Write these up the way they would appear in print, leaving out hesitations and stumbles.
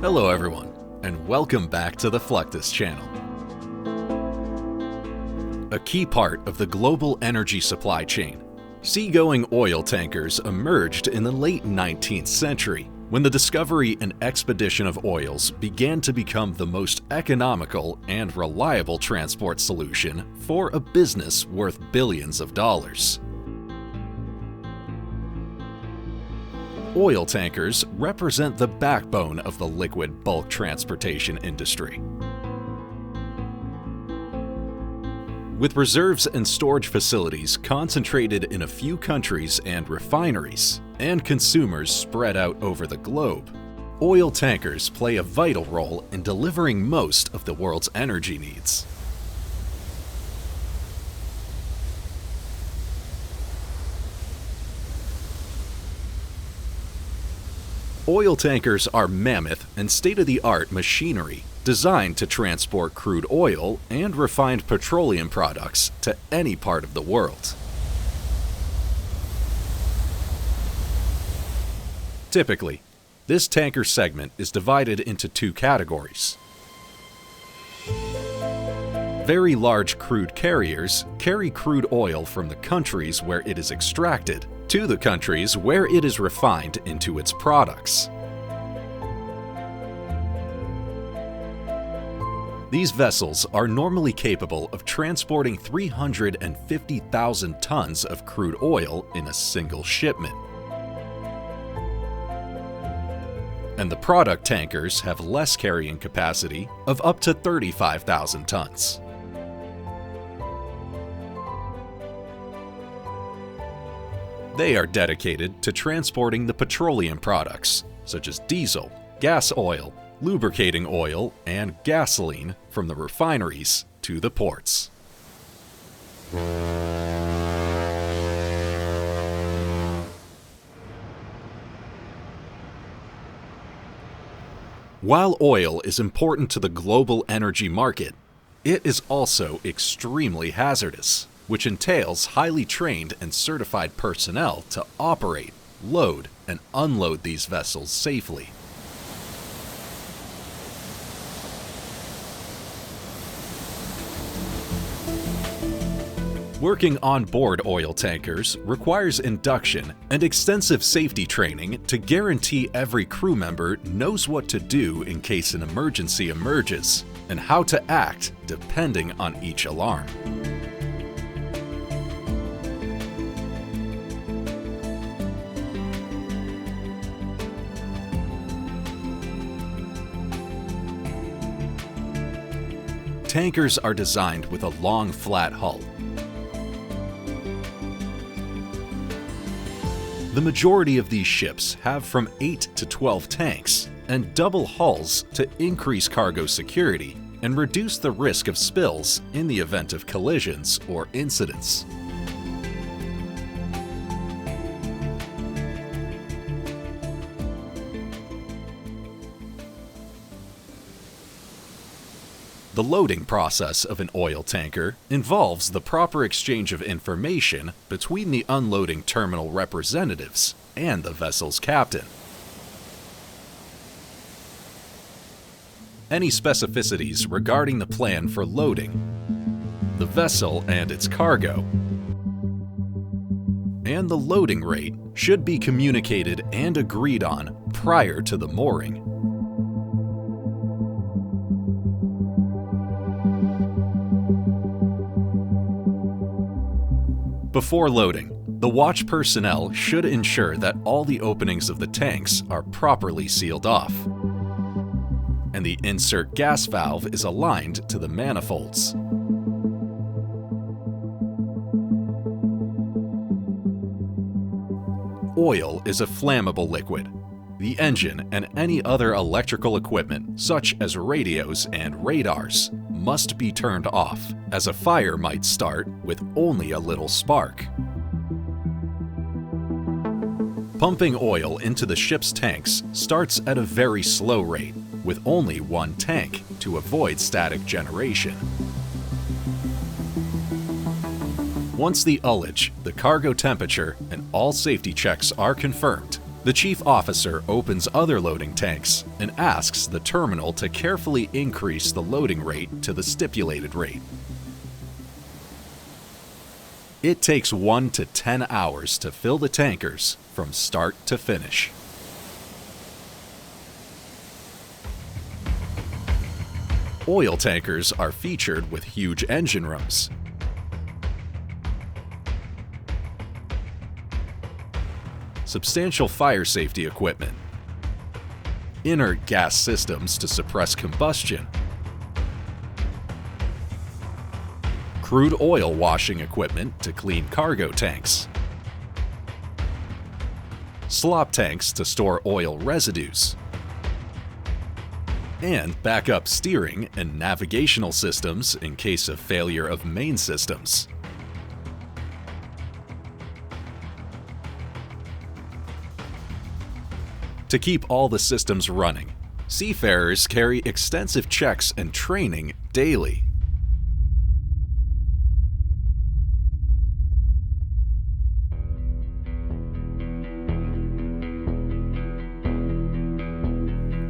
Hello everyone, and welcome back to the Fluctus channel. A key part of the global energy supply chain, seagoing oil tankers emerged in the late 19th century when the discovery and expedition of oils began to become the most economical and reliable transport solution for a business worth billions of dollars. Oil tankers represent the backbone of the liquid bulk transportation industry. With reserves and storage facilities concentrated in a few countries and refineries, and consumers spread out over the globe, oil tankers play a vital role in delivering most of the world's energy needs. Oil tankers are mammoth and state-of-the-art machinery designed to transport crude oil and refined petroleum products to any part of the world. Typically, this tanker segment is divided into two categories. Very large crude carriers carry crude oil from the countries where it is extracted to the countries where it is refined into its products. These vessels are normally capable of transporting 350,000 tons of crude oil in a single shipment. And the product tankers have less carrying capacity of up to 35,000 tons. They are dedicated to transporting the petroleum products, such as diesel, gas oil, lubricating oil, and gasoline from the refineries to the ports. While oil is important to the global energy market, it is also extremely hazardous, which entails highly trained and certified personnel to operate, load, and unload these vessels safely. Working on board oil tankers requires induction and extensive safety training to guarantee every crew member knows what to do in case an emergency emerges, and how to act depending on each alarm. Tankers are designed with a long, flat hull. The majority of these ships have from 8 to 12 tanks and double hulls to increase cargo security and reduce the risk of spills in the event of collisions or incidents. The loading process of an oil tanker involves the proper exchange of information between the unloading terminal representatives and the vessel's captain. Any specificities regarding the plan for loading, the vessel and its cargo, and the loading rate should be communicated and agreed on prior to the mooring. Before loading, the watch personnel should ensure that all the openings of the tanks are properly sealed off, and the insert gas valve is aligned to the manifolds. Oil is a flammable liquid. The engine and any other electrical equipment, such as radios and radars, must be turned off, as a fire might start with only a little spark. Pumping oil into the ship's tanks starts at a very slow rate, with only one tank, to avoid static generation. Once the ullage, the cargo temperature, and all safety checks are confirmed, The chief officer opens other loading tanks and asks the terminal to carefully increase the loading rate to the stipulated rate. It takes 1 to 10 hours to fill the tankers from start to finish. Oil tankers are featured with huge engine rooms. Substantial fire safety equipment, inert gas systems to suppress combustion, crude oil washing equipment to clean cargo tanks, slop tanks to store oil residues, and backup steering and navigational systems in case of failure of main systems. To keep all the systems running, seafarers carry extensive checks and training daily.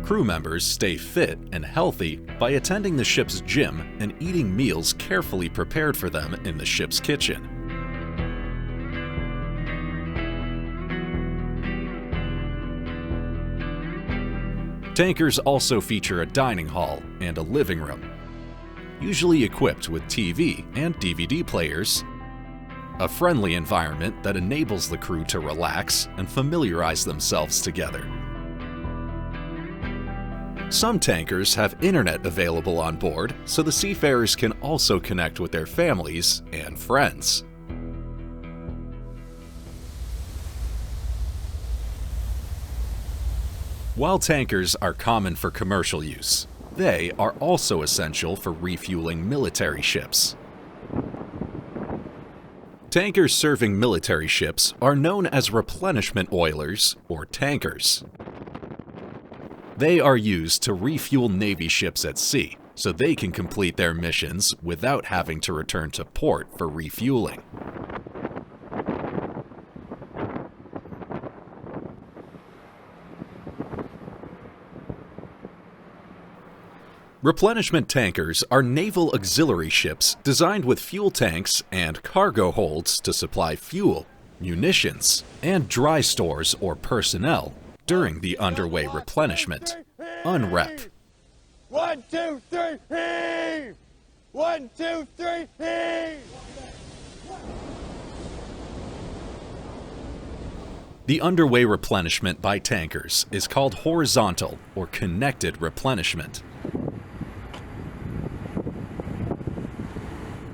Crew members stay fit and healthy by attending the ship's gym and eating meals carefully prepared for them in the ship's kitchen. Tankers also feature a dining hall and a living room, usually equipped with TV and DVD players, a friendly environment that enables the crew to relax and familiarize themselves together. Some tankers have internet available on board, so the seafarers can also connect with their families and friends. While tankers are common for commercial use, they are also essential for refueling military ships. Tankers serving military ships are known as replenishment oilers or tankers. They are used to refuel Navy ships at sea, so they can complete their missions without having to return to port for refueling. Replenishment tankers are naval auxiliary ships designed with fuel tanks and cargo holds to supply fuel, munitions, and dry stores or personnel during the underway replenishment, UNREP. 1, 2, 3, heave! 1, 2, 3, heave! The underway replenishment by tankers is called horizontal or connected replenishment.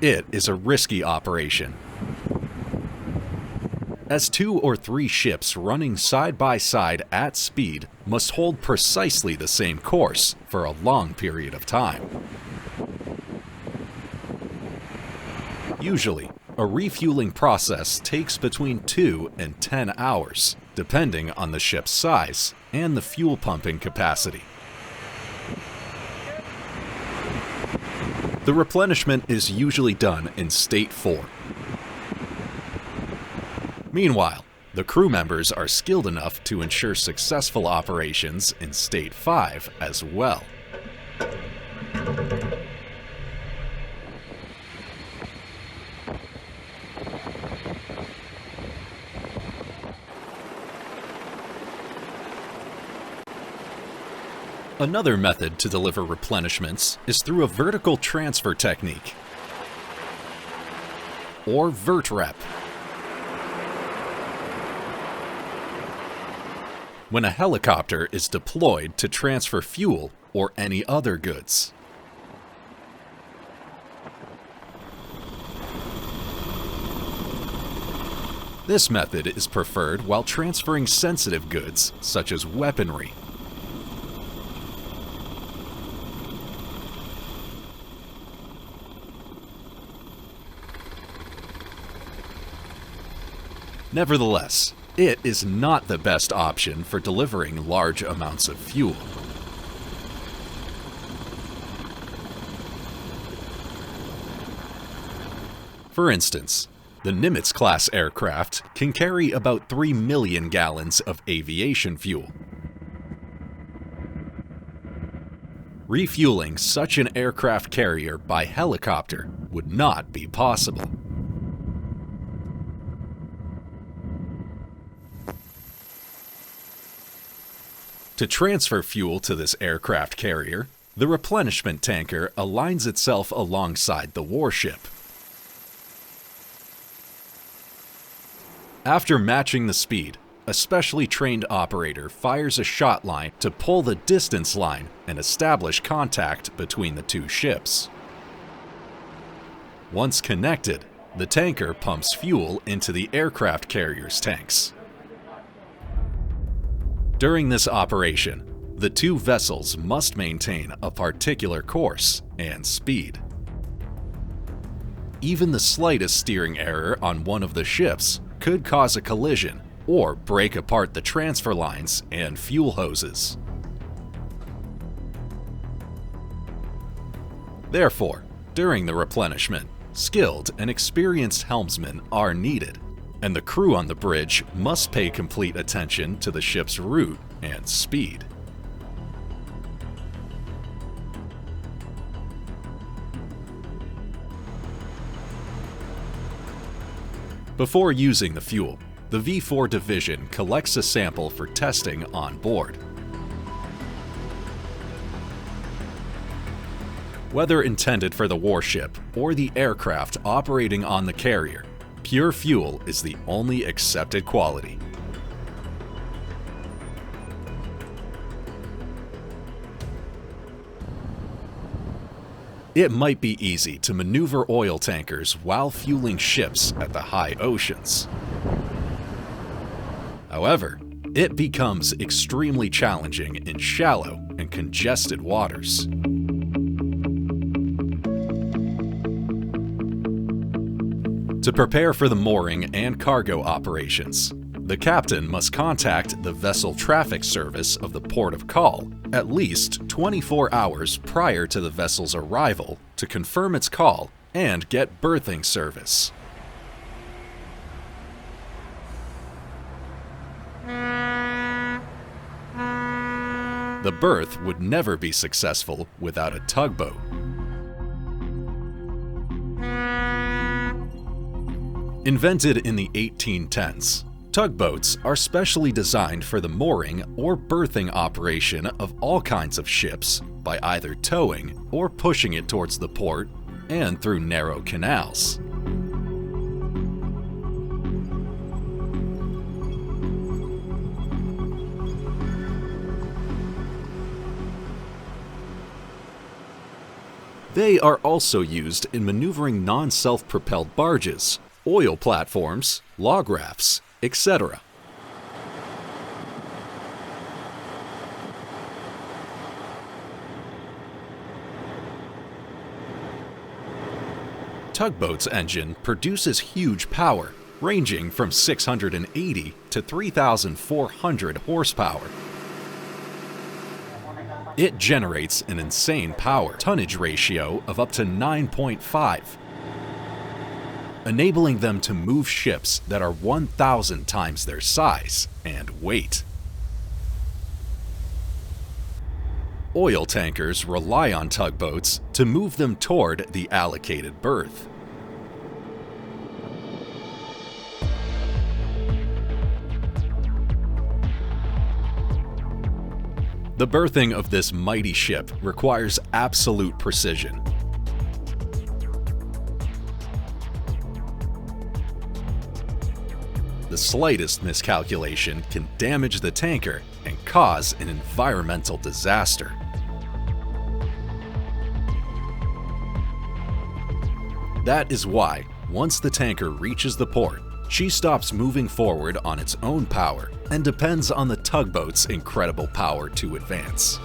It is a risky operation, as 2 or 3 ships running side by side at speed must hold precisely the same course for a long period of time. Usually, a refueling process takes between 2 and 10 hours, depending on the ship's size and the fuel pumping capacity. The replenishment is usually done in State 4. Meanwhile, the crew members are skilled enough to ensure successful operations in State 5 as well. Another method to deliver replenishments is through a vertical transfer technique, or VertRep. When a helicopter is deployed to transfer fuel or any other goods. This method is preferred while transferring sensitive goods such as weaponry. Nevertheless, it is not the best option for delivering large amounts of fuel. For instance, The Nimitz-class aircraft can carry about 3 million gallons of aviation fuel. Refueling such an aircraft carrier by helicopter would not be possible. To transfer fuel to this aircraft carrier, the replenishment tanker aligns itself alongside the warship. After matching the speed, a specially trained operator fires a shot line to pull the distance line and establish contact between the two ships. Once connected, the tanker pumps fuel into the aircraft carrier's tanks. During this operation, the two vessels must maintain a particular course and speed. Even the slightest steering error on one of the ships could cause a collision or break apart the transfer lines and fuel hoses. Therefore, during the replenishment, skilled and experienced helmsmen are needed, and the crew on the bridge must pay complete attention to the ship's route and speed. Before using the fuel, the V4 division collects a sample for testing on board. Whether intended for the warship or the aircraft operating on the carrier, pure fuel is the only accepted quality. It might be easy to maneuver oil tankers while fueling ships at the high oceans. However, it becomes extremely challenging in shallow and congested waters. To prepare for the mooring and cargo operations, the captain must contact the vessel traffic service of the port of call at least 24 hours prior to the vessel's arrival to confirm its call and get berthing service. The berth would never be successful without a tugboat. Invented in the 1810s, tugboats are specially designed for the mooring or berthing operation of all kinds of ships by either towing or pushing it towards the port and through narrow canals. They are also used in maneuvering non-self-propelled barges, oil platforms, log rafts, etc. Tugboat's engine produces huge power, ranging from 680 to 3,400 horsepower. It generates an insane power-tonnage ratio of up to 9.5, enabling them to move ships that are 1,000 times their size and weight. Oil tankers rely on tugboats to move them toward the allocated berth. The berthing of this mighty ship requires absolute precision. The slightest miscalculation can damage the tanker and cause an environmental disaster. That is why, once the tanker reaches the port, she stops moving forward on its own power and depends on the tugboat's incredible power to advance.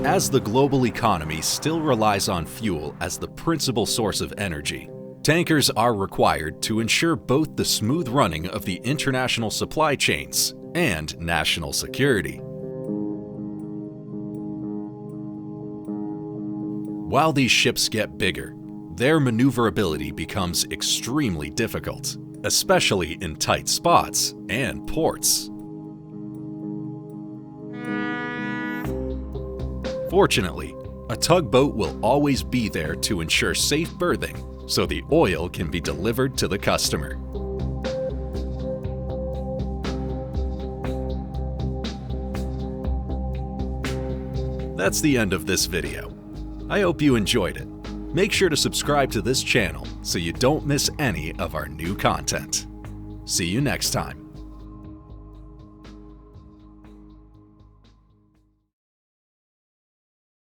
As the global economy still relies on fuel as the principal source of energy, tankers are required to ensure both the smooth running of the international supply chains and national security. While these ships get bigger, their maneuverability becomes extremely difficult, especially in tight spots and ports. Fortunately, a tugboat will always be there to ensure safe berthing so the oil can be delivered to the customer. That's the end of this video. I hope you enjoyed it. Make sure to subscribe to this channel so you don't miss any of our new content. See you next time.